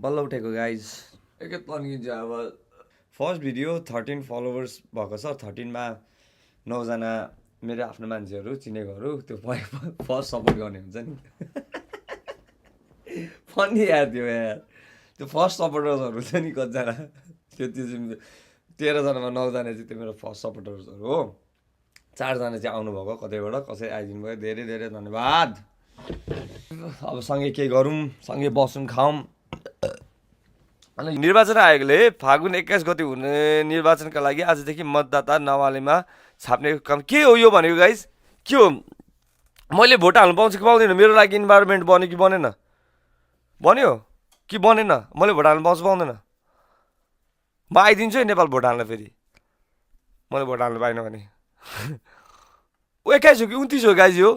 बल्ल उठेको गाइज एकैत तन्किन्छ अब फर्स्ट भिडियो 13 फलोवर्स भएको छ 13मा 9जना मेरो आफ्नो मान्छेहरू चिनेकोहरू त्यो फर्स्ट सपोर्ट गर्ने हुन्छ नि फनी यार त्यो यार त्यो फर्स्ट सपोर्टर्सहरू छ नि कतिजना त्यो त्यो चाहिँ 13जनामा 9जना चाहिँ त्यो मेरो फर्स्ट सपोर्टर्सहरू हो 4जना चाहिँ आउनुभएको कतैबाट कसै आइदिनु भयो धेरै धेरै धन्यवाद अब सँगै के गरौँ सँगै बसौँ खाऊँ अनि निर्वाचन आयोगले फागुन 21 गते हुने निर्वाचनका लागि आजदेखि मतदाता नामावलीमा छाप्ने काम के हो यो भनेको गाइस के हो मैले भोट हाल्नु पाउँछु कि पाउँदिनँ मेरो लागि इन्भाइरोमेन्ट बन्यो कि बनेन बन्यो कि बनेन मैले भोट हाल्नु पाउँछु पाउँदैन म आइदिन्छु है नेपाल भोट हाल्न फेरि मैले भोट हाल्नु पाइनँ भने 21 हो कि 29 हो गाइज यो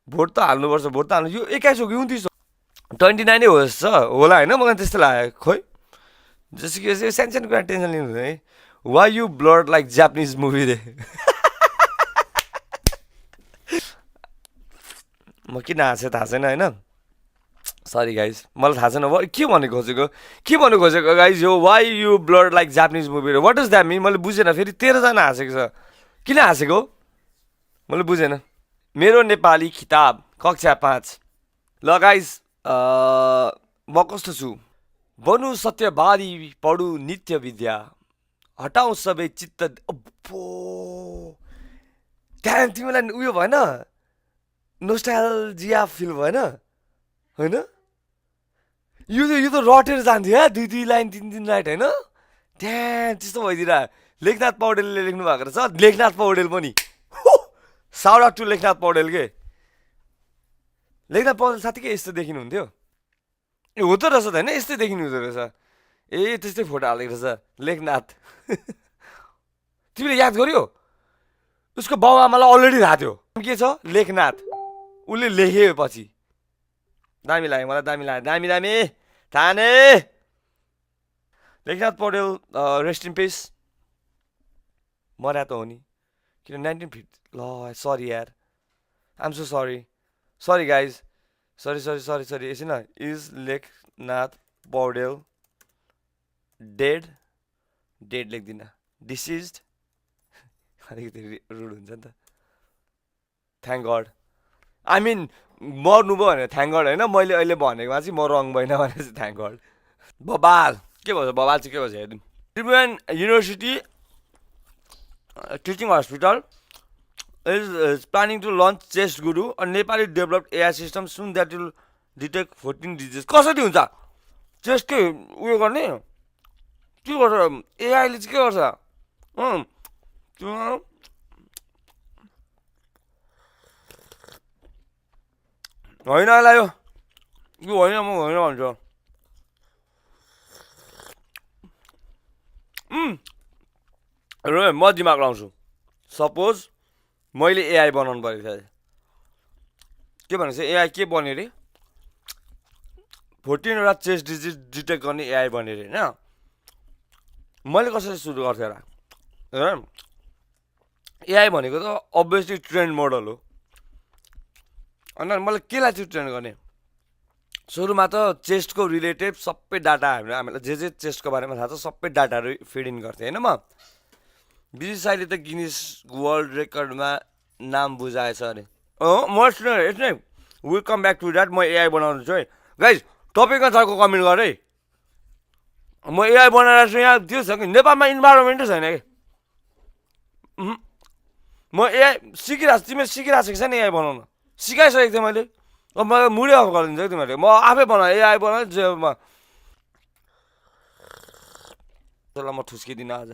भोट त हाल्नुपर्छ भोट त हाल्नु यो 21 हो कि 29 हो 29 हो जस्तो होला होइन मलाई त्यस्तो लाग्यो खोइ जस्तो कि सानो सानो कुरा टेन्सन लिनु हुँदैन है why you blood like Japanese movie रे म किन हाँसेँ थाहा छैन होइन सरी गाइज मलाई थाहा छैन के भन्नु खोजेको गाइज यो why you blood like Japanese movie रे वाट इज द्याट मिन मैले बुझेन फेरि 13जना हाँसेको छ किन हाँसेको मैले बुझेन मेरो नेपाली किताब कक्षा 5 ल गाइज म कस्तो छु बनु सत्यवादी पढु नित्य विद्या हटाउँ सबै चित्त अब्बो त्यहाँ तिमीलाई उयो भएन नोस्टाल्जिया फिल भएन होइन यो त रटेर जान्थ्यो क्या 2 लाइन 3 लाइन होइन त्यहाँ त्यस्तो भइदिएर लेखनाथ पौडेलले लेख्नु भएको रहेछ लेखनाथ पौडेल पनि shout out to Lekhnath Paudel के लेखनाथ पौडेल साथीकै यस्तो देखिनुहुन्थ्यो ए हो त रहेछ त होइन यस्तै देखिनु हुँदो रहेछ ए त्यस्तै फोटो हालेको रहेछ लेखनाथ तिमीले याद गर्यो उसको बाउ आमालाई अलरेडी थाहा थियो के छ लेखनाथ उसले लेख्यो पछि दामी लाग्यो मलाई दामी दामी थाने Lekhnath Paudel rest in peace मर्या त हो नि किन 1950 ल सरी यार I'm so sorry guys sorry एकछिन इज लेखनाथ पौडेल डेड लेख्दिनँ डिसिज्ड अलिकति रुड हुन्छ नि त थ्याङ्क गड आई मिन मर्नुभयो भनेर थ्याङ्क गड होइन मैले अहिले भनेकोमा चाहिँ म रङ भएन भने चाहिँ थ्याङ्क गड बबाल के भन्छ बबाल चाहिँ के भन्छ हेर्नु Tribhuvan university teaching hospital is planning to launch chest Guru a Nepali developed AI system soon that will detect 14 disease कसरी हुन्छ चेस्टकै उयो गर्ने के गर्छ एआईले चाहिँ के गर्छ होइन लाग्यो यो होइन म होइन भन्छु म दिमाग लाउँछु सपोज मैले एआई बनाउनु पऱ्यो थियो के भनेको एआई के बन्यो अरे 14वटा चेस्ट डिजिट डिटेक्ट गर्ने एआई बन्यो अरे होइन मैले कसरी सुरु गर्थेँ र एआई भनेको त अभियसली ट्रेन्ड मोडल हो अन्त मलाई केलाई चाहिँ ट्रेन्ड गर्ने सुरुमा त चेस्टको रिलेटेड सबै डाटा हामीलाई जे चेस्टको बारेमा थाहा छ सबै डाटाहरू फिड इन गर्थेँ होइन म बिजिसाईले त गिनिस वर्ल्ड रेकर्डमा नाम बुझाएछ अरे म यस्तै will come back to that म एआई बनाउँछु है गाइज टपिकमा छैको कमेन्ट गर है म एआई बनाएर छु यहाँ त्यो छ कि नेपालमा इन्भाइरोमेन्टै छैन कि म एआई सिकिरहेको छु तिमीले सिकिरहेको छ नि एआई बनाउन सिकाइसकेको थिएँ मैले अब मलाई मुडै अफ गरिदिन्छ कि तिमीहरूले म आफै बनाएँ एआई बनाएँ जेमा त्यसलाई म ठुस्किदिनँ आज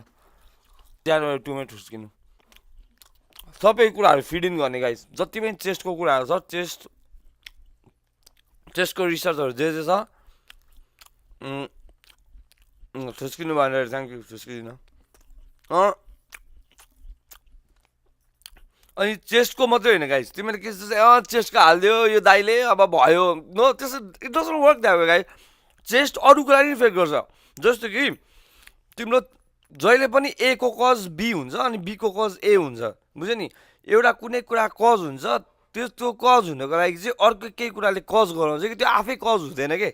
जनवरी 2 मै ठुस्किनु सबै कुराहरू फिड इन गर्ने गाइस जति पनि चेस्टको कुराहरू छ चेस्टको रिसर्चहरू जे छ ठुस्किनु भनेर थ्याङ्क यू ठुस्किदिन अनि चेस्टको मात्रै होइन गाइस तिमीले के चेस्टको हालिदियो यो दाइले अब भयो नो त्यसो it doesn't work that way guys chest अरू कुरा नि इफेक्ट गर्छ जस्तो कि तिम्रो जहिले पनि ए को कज बी हुन्छ अनि बी को कज ए हुन्छ बुझ्यो नि एउटा कुनै कुरा कज हुन्छ त्यो कज हुनको लागि चाहिँ अर्को केही कुराले कज गराउँछ कि त्यो आफै कज हुँदैन के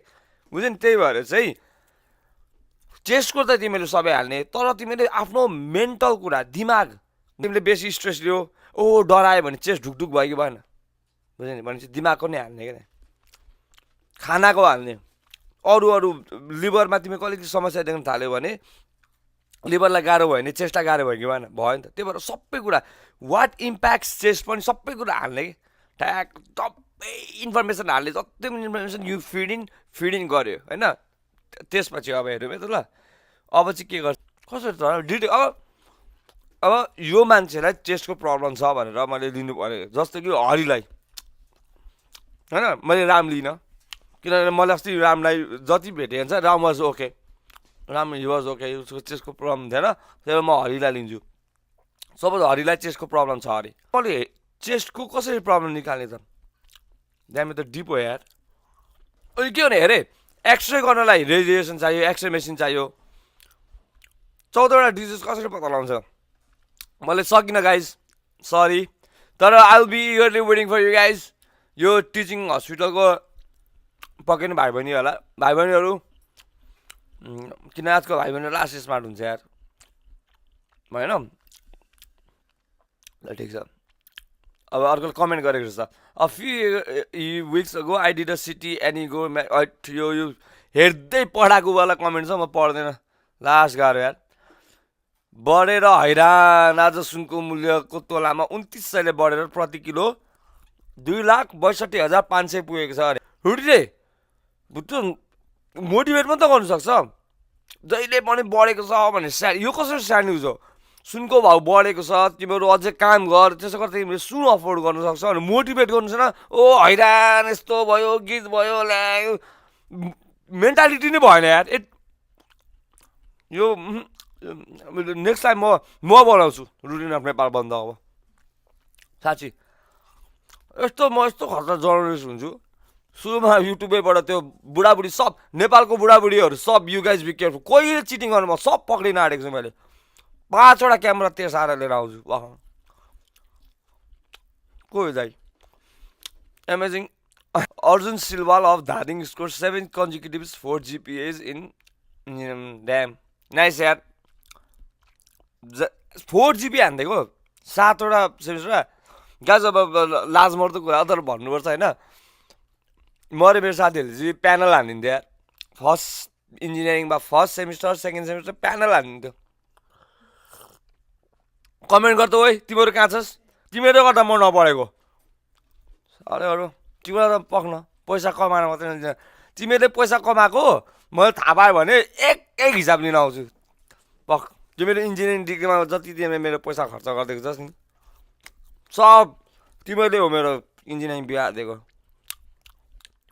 बुझ्यौ नि? त्यही भएर चाहिँ चेस्टको त तिमीले सबै हाल्ने, तर तिमीले आफ्नो मेन्टल कुरा, दिमाग, तिमीले बेसी स्ट्रेस लियो, ओ डरायो भने चेस्ट ढुकढुक भयो कि भएन, बुझ्यौ नि? भनेपछि दिमागको नै हाल्ने क्या, खानाको हाल्ने। अरू लिभरमा तिमीको अलिकति समस्या देख्न थाल्यो भने लिभरलाई गाह्रो भयो भने चेस्टलाई गाह्रो भयो कि भएन, भयो नि त। त्यही भएर सबै कुरा वाट इम्प्याक्ट्स चेस्ट पनि सबै कुरा हाल्ने कि, ट्याक सबै इन्फर्मेसन हाल्ने, जति पनि इन्फर्मेसन यु फिड इन गऱ्यो होइन। त्यसपछि अब हेरौँ है त ल, अब चाहिँ के गर्छ कसरी त डिटेल। अब यो मान्छेलाई चेस्टको प्रब्लम छ भनेर मैले लिनु पऱ्यो, जस्तो कि हरिलाई होइन, मैले राम लिइनँ किनभने मैले अस्ति रामलाई जति भेटेँ हुन्छ Ram was okay, Ram he was okay, उसको चेस्टको प्रब्लम थिएन, त्यही भएर म हरिलाई लिन्छु। सपोज हरिलाई चेस्टको प्रब्लम छ अरे, मैले चेस्टको कसरी प्रब्लम निकाल्ने त, दामी त डिप हो यार। अहिले के भने हेरे, एक्सरे गर्नलाई रेडिएसन चाहियो, एक्सरे मेसिन चाहियो, 14वटा डिजिज कसरी पत्ता लगाउँछ। मैले सकिनँ गाइज, सरी, तर I will be eagerly waiting for you guys. यो टिचिङ हस्पिटलको पक्कै नै भाइ बहिनी होला, भाइ बहिनीहरू, किन आजको भाइ बहिनीहरू लास्ट स्मार्ट हुन्छ यार, भएन ल ठिक छ। अब अर्कोले कमेन्ट गरेको छ, a few weeks ago I did a CT angio, यो हेर्दै पढाएको वाला कमेन्ट छ, म पढ्दैन, लास्ट गाह्रो यार। बढेर हैरान, आज सुनको मूल्यको तोलामा 2900ले बढेर प्रति किलो 2,62,500 पुगेको छ अरे। रुटीले बुट्टु मोटिभेट पनि त गर्नु सक्छ, जहिले पनि बढेको छ भने यो कसरी स्याड न्युज हो, सुनको भाउ बढेको छ, तिमीहरू अझै काम गर, त्यसो गर्दा तिमीले सुन अफोर्ड गर्नु सक्छ भने मोटिभेट गर्नु छैन। ओ हैरान यस्तो भयो, गीत भयो, ल्या मेन्टालिटी नै भएन यार। यो नेक्स्ट टाइम म बनाउँछु रुटिन अफ नेपाल बन्द। अब साँच्ची म यस्तो खतरा जर्नलिस्ट हुन्छु, सुरुमा युट्युबैबाट त्यो बुढाबुढी सब नेपालको बुढाबुढीहरू सब यु गाइज बी केयरफुल, कोहीले चिटिङ गर्नु, म सब पक्रिन आँटेको छु मैले, 5वटा क्यामेरा तेर्साएर लिएर आउँछु। को हो दाइ, amazing. Arjun Silwal of Dhading score 7 consecutives 4 GPAs in damn, nice यार। 4 GB हानिदिएको, 7वटा सेमिस्टर गाज। अब लाजमर्दो कुरा तर भन्नुपर्छ होइन, म र मेरो साथीहरूले चाहिँ प्यानल हानिदिन्थ्यो यार, फर्स्ट इन्जिनियरिङमा first semester second semester panel हानिदिन्थ्यो। कमेन्ट गर्दा ओइ तिमीहरू कहाँ छस्, तिमीहरू गर्दा म नपढेको अरे अरू, तिमीहरू त पख्न पैसा कमाएर मात्रै, तिमीहरूले पैसा कमाएको मैले थाहा पायो भने एक हिसाब लिन आउँछु। पख, तिमीले इन्जिनियरिङ डिग्रीमा जति तिमीले मेरो पैसा खर्च गरिदिएको छस् नि, सब तिमीहरूले हो मेरो इन्जिनियरिङ बिहा दिएको।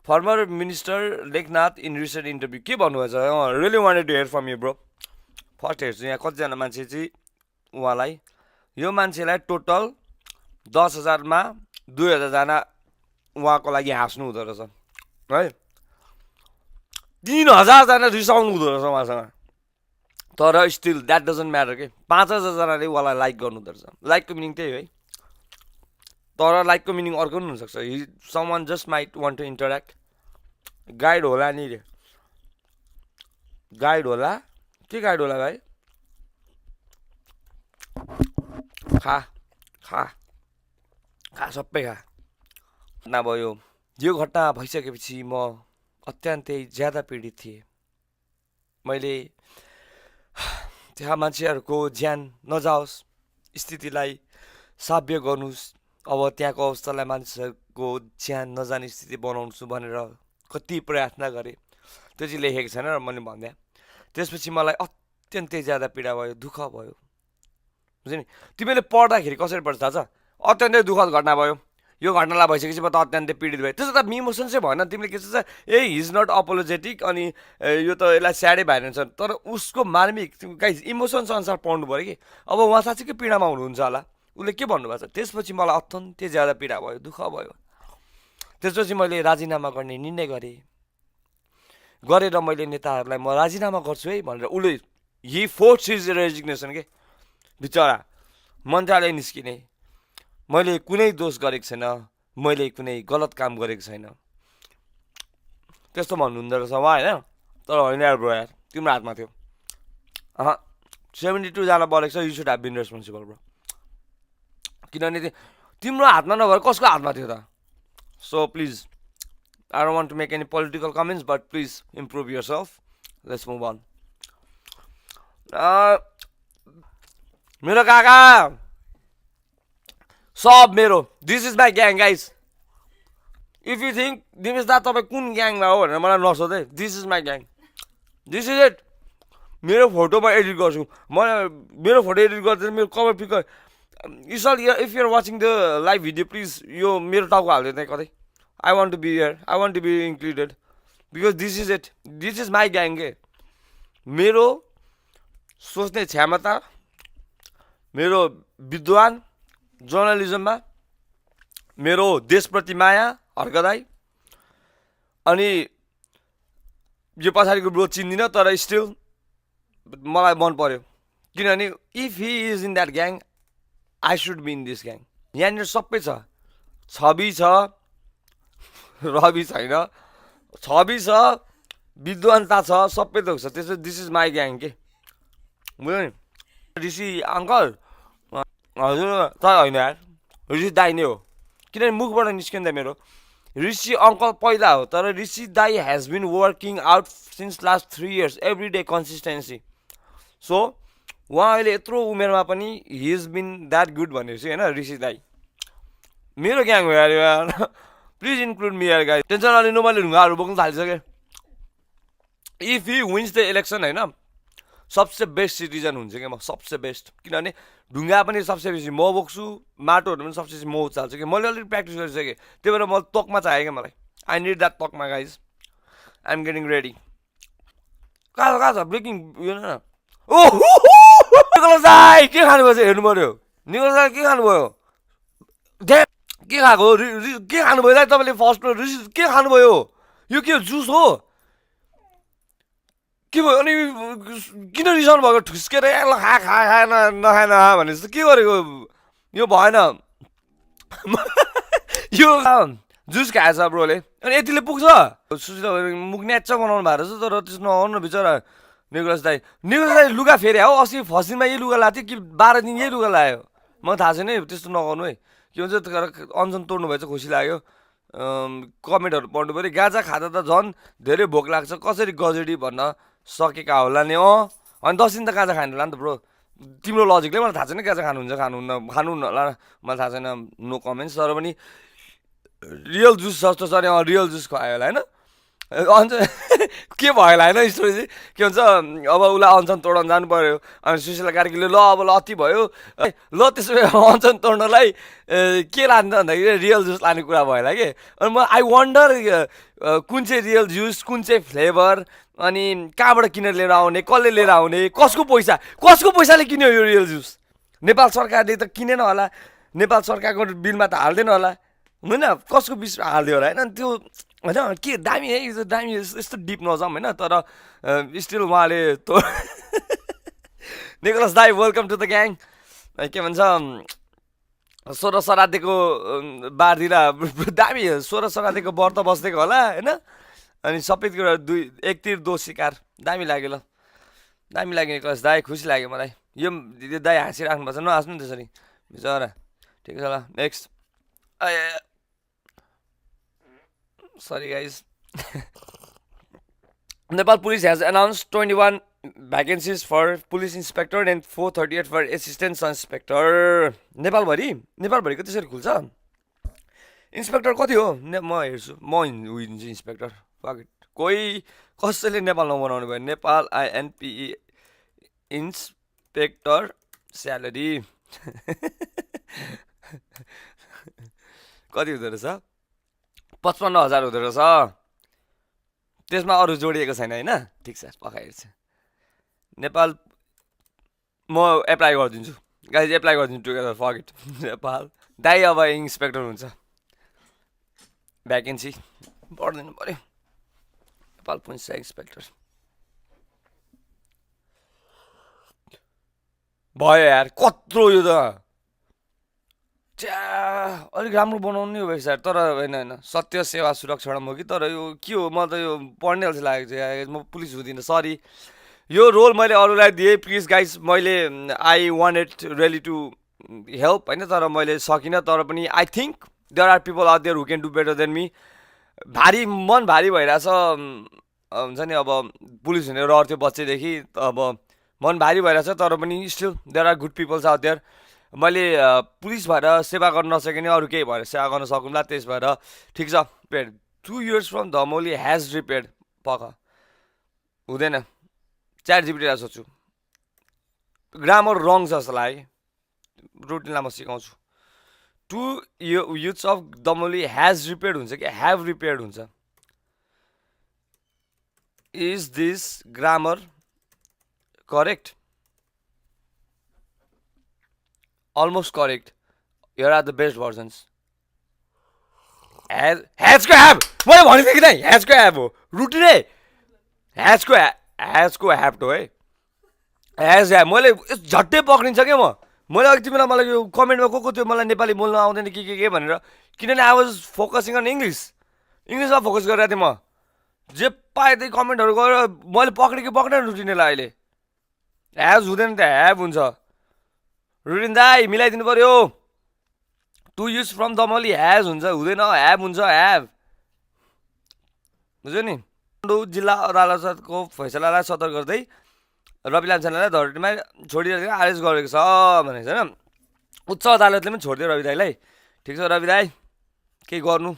Former minister Lekhnath in recent interview के भन्नुभएछ, really wanted to hear from you bro. First हेर्छु यहाँ कतिजना मान्छे चाहिँ उहाँलाई, यो मान्छेलाई टोटल 10,000मा 2,000जना उहाँको लागि हाँस्नु हुँदो रहेछ है, 3,000जना रिसाउनु हुँदो रहेछ उहाँसँग, तर स्टिल द्याट डजन्ट म्याटर के, 5,000जनाले उहाँलाई लाइक गर्नु हुँदो रहेछ। लाइकको मिनिङ त्यही है, तर लाइकको मिनिङ अर्को पनि हुनसक्छ, someone just might want to interact. Guide होला नि रे, गाइड होला के, गाइड होला भाइ, खा खा खा सबै खा। घटना भयो, यो घटना भइसकेपछि म अत्यन्तै ज्यादा पीडित थिएँ। मैले त्यहाँ मान्छेहरूको ज्यान नजाओस्, स्थितिलाई साव्य गर्नुहोस्, अब त्यहाँको अवस्थालाई मान्छेहरूको ज्यान नजाने स्थिति बनाउँछु भनेर कति प्रार्थना गरेँ, त्यो चाहिँ लेखेको छैन र मैले भन्दै। त्यसपछि मलाई अत्यन्तै ज्यादा पीडा भयो, दुःख भयो, बुझ्यो नि? तिमीले पढ्दाखेरि कसरी पढ्छ थाहा छ, अत्यन्तै दुःखद घटना भयो, यो घटनालाई भइसकेपछि म त अत्यन्तै पीडित भएँ, त्यसो त इमोसन चाहिँ भएन। तिमीले के छ हिज नट अपोलोजेटिक, अनि यो त यसलाई स्याडै भएन, तर उसको मार्मिक गाइज इमोसन्स अनुसार पढ्नु पऱ्यो कि। अब उहाँ साँच्चीकै पीडामा हुनुहुन्छ होला, उसले के भन्नुभएको छ। त्यसपछि मलाई अत्यन्तै ज्यादा पीडा भयो, दुःख भयो। त्यसपछि मैले राजीनामा गर्ने निर्णय गरेर मैले नेताहरूलाई म राजीनामा गर्छु है भनेर, उसले हि फोर्स हिज रेजिग्नेसन के, बिचरा मन्त्रालय निस्किने। मैले कुनै दोष गरेको छैन, मैले कुनै गलत काम गरेको छैन, त्यस्तो भन्नुहुँदो रहेछ उहाँ होइन तर होइन यार ब्रो यार तिम्रो हातमा थियो 72 जना बलेको छ you should have been responsible bro किनभने तिम्रो हातमा नभएर कसको हातमा थियो त so please I don't want to make any political comments, but please improve yourself. Let's move on. मेरो काका सब मेरो this is my gang guys if you think Dinesh दा तपाईँ कुन ग्याङमा हो भनेर मलाई नसोधे this is my gang this is it मेरो फोटोमा एडिट गर्छु मेरो फोटो एडिट गर्दा मेरो cover picture if you're watching the live video please यो मेरो टाउको हाल्दैन त्यहाँ कतै I want to be here. I want to be included. Because this is it. This is my gang. मेरो सोच्ने क्षमता मेरो विद्वान जर्नलिजममा मेरो देशप्रति माया हर्कदाई अनि यो पछाडिको ब्रो चिन्दिनँ तर स्टिल मलाई मन पर्यो किनभने if he is in that gang I should be in this gang यहाँनिर सबै छ छवि छ रवि छैन छवि छ विद्वानता छ सबै थोक छ त्यसो दिस इज माई ग्याङ के बुझ्यो नि ऋषि अङ्कल हजुर त होइन यार ऋषि दाई नै हो किनभने मुखबाट निस्किँदा मेरो ऋषि अङ्कल पहिला हो तर ऋषि दाई has been working out since last 3 years every day consistency so उहाँ अहिले यत्रो उमेरमा पनि he is been that good भनेपछि होइन ऋषि दाई मेरो ग्याङ हो यार प्लिज इन्क्लुड मी यार गाइस टेन्सन नलिनु मैले ढुङ्गाहरू बोक्नु थालिसकेँ if he wins the election होइन सबसे बेस्ट सिटिजन हुन्छ क्या म सबसे बेस्ट किनभने ढुङ्गा पनि सबसे बेसी म बोक्छु माटोहरू पनि सबसे बेसी म उचाल्छु कि मैले अलिकति प्र्याक्टिस गरिसकेँ त्यही भएर म तोकमा चाहियो क्या मलाई आई निड द्याट तोकमा guys I am getting ready कहाँ छ ब्रेकिङ यो न निकोलस दाइ के खानुभयो चाहिँ हेर्नु पऱ्यो निकोलस दाइ के खानुभयो के खाएको के खानुभयो दाइ तपाईँले फर्स्टमा के खानुभयो यो के जुस हो के भयो अनि किन रिसाउनु भएको ठुस्केर ल खाएन नखाएन भने जस्तो के गरेको यो भएन यो जुस खाएछ ब्रोले अनि यतिले पुग्छ सुशीला मुख न्याच्च बनाउनु भएको रहेछ तर त्यसो नआउनु न बिचरा निकोलस दाई लुगा फेरि हो अस्ति फर्स्ट दिनमा यही लुगा लाएको थियो कि 12 दिन यही लुगा लायो मलाई थाहा छैन है त्यस्तो नगर्नु है के भन्छ अञ्जन तोड्नु भएछ खुसी लाग्यो कमेन्टहरू पढ्नु पऱ्यो गाजा खाँदा त झन् धेरै भोक लाग्छ कसरी गजेडी भन्न सकेका होला नि अनि 10 दिन त गाजा खानु होला नि त ब्रो तिम्रो लजिकले मलाई थाहा छैन गाजा खानुहुन्छ खानुहुन्न होला मलाई थाहा छैन नो कमेन्ट्स तर पनि रियल जुस जस्तो छ नि रियल जुस खुवायो होला होइन अन्त के भयो होला होइन स्टोरी चाहिँ के भन्छ अब उसलाई अञ्चन तोड्न जानु पऱ्यो अनि सुशीला कार्कीले ल अब ल अति भयो ल त्यसो भए अञ्चन तोड्नलाई के लान्छ भन्दाखेरि रियल जुस लाने कुरा भयो होला कि अनि म आई वन्डर कुन चाहिँ रियल जुस कुन चाहिँ फ्लेभर अनि कहाँबाट किनेर लिएर आउने कसले लिएर आउने कसको पैसाले किन्यो यो रियल जुस नेपाल सरकारले त किनेन होला नेपाल सरकारको बिलमा त हाल्दैन होला होइन कसको बिच हालिदियो होला होइन त्यो होइन के दामी है यो दामी यस्तो डिप नजाउँ होइन तर स्टिल उहाँले निकोलस दाई वेलकम टु द ग्याङ के भन्छ 16 श्राद्धको बारतिर दामी 16 श्राद्धको व्रत बस्दिएको होला होइन अनि सबै कुरा एक तिर दो शिकार दामी लाग्यो ल दामी लाग्यो निकोलस दाई खुसी लाग्यो मलाई यो दाई हाँसिराख्नुपर्छ नहाँस्नु नि त्यसरी बिचरा ठिक छ ल next Sorry guys. Nepal police has announced 21 vacancies for police inspector and 438 for assistant inspector. नेपालभरिको त्यसरी खुल्छ इन्स्पेक्टर कति हो म हेर्छु म हिँड्छु इन्स्पेक्टर कोही कसैले नेपाल नबनाउनु भयो नेपाल INPE इन्स्पेक्टर स्यालेरी कति हुँदो रहेछ 55,000 हुँदो रहेछ त्यसमा अरू जोडिएको छैन होइन ठिक छ पक्का हेर्छु नेपाल म एप्लाई गरिदिन्छु गाइज एप्लाई गरिदिन्छु टुगेदर फर्गेट नेपाल दाइ अब इन्स्पेक्टर हुन्छ भ्याकेन्सी बढ्दिनु पऱ्यो नेपाल पुलिस इन्स्पेक्टर भयो यार कत्रो यो त अलिक राम्रो बनाउनु नि हो वेबसाइट तर होइन सत्य सेवा सुरक्षामा हो कि तर यो के हो म त यो पढ्ने जस्तो लागेको छ यार, म पुलिस हुँदिनँ सरी। यो रोल मैले अरूलाई दिएँ प्लिज गाइस, मैले I wanted really to help होइन, तर मैले सकिनँ। तर पनि I think there are people out there who can do better than me. भारी मन भारी भइरहेछ हुन्छ नि, अब पुलिस हुने रहर थियो बच्चैदेखि, अब मन भारी भइरहेछ तर पनि still there are good peoples out there. मैले पुलिस भएर सेवा गर्न नसकेँ नि अरू केही भएर सेवा गर्न सकौँला, त्यस भएर ठिक छ paid 2 years from Dhamoli has repaired पख हुँदैन। च्याट जिपिटीलाई सोध्छु, ग्रामर रङ छ जस्तो लाग्यो, रुटिनलाई म सिकाउँछु। 2 youths of Damauli has repaired हुन्छ कि हेभ रिपेयर्ड हुन्छ? Is this grammar correct? almost correct. Here are the best versions. Has को have मैले भनेको कि नहीं, has को have हो रुटिन है, has को have तो है, has have मैले झट्टै पक्रिन्छ क्या मैले अघि तिमीलाई मलाई यो कमेन्टमा को थियो मलाई नेपाली बोल्न आउँदैन के भनेर, किनभने आई वाज फोकसिङ अन इङ्ग्लिसमा फोकस गरिरहेको थिएँ म। जे पाएँ त्यही कमेन्टहरू गरेर मैले पक्रेन रुटिनलाई। अहिले ह्याज हुँदैन त ह्याभ हुन्छ। रुटिन दाई मिलाइदिनु पर्यो। 2 years फ्रम दमली ह्याज हुन्छ हुँदैन, ह्याभ हुन्छ ह्याभ, बुझ्यो नि। जिल्ला अदालतको फैसलालाई सदर गर्दै रवि लामिछानेलाई धरतीमा छोडिरहेको आदेश गरेको छ भनेको छ होइन। उच्च अदालतले पनि छोडिदियो रवि दाईलाई। ठिक छ रवि दाई केही गर्नु,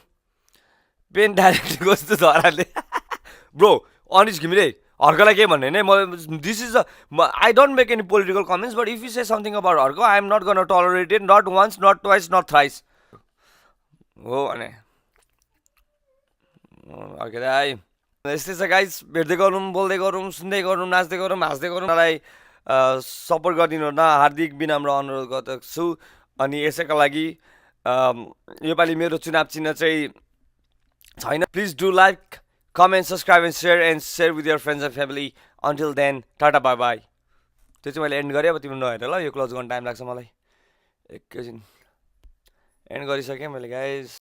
पेन डाइरेक्ट कस्तो धराले ब्रो अनिस घिमिरे हर्कलाई के भन्ने नै म this is I don't make any political comments but if you say something about Harka I am not gonna tolerate it, not once not twice not thrice हो भने अर्के दाई। यस्तै छ गाइस, भेट्दै गरौँ बोल्दै गरौँ सुन्दै गरौँ नाच्दै गरौँ हाँस्दै गरौँ। मलाई सपोर्ट गरिदिनु न हार्दिक विनम्र अनुरोध गर्दछु। अनि यसैका लागि योपालि मेरो चुनाव चिन्ह चाहिँ छैन। Please do like comment, subscribe and share with your friends and family. Until then, tata bye bye. त्यो चाहिँ मैले एन्ड गरेँ, अब तिम्रो नहेर ल, यो क्लोज गर्न टाइम लाग्छ मलाई। एकैछिन एन्ड गरिसकेँ मैले गाइस।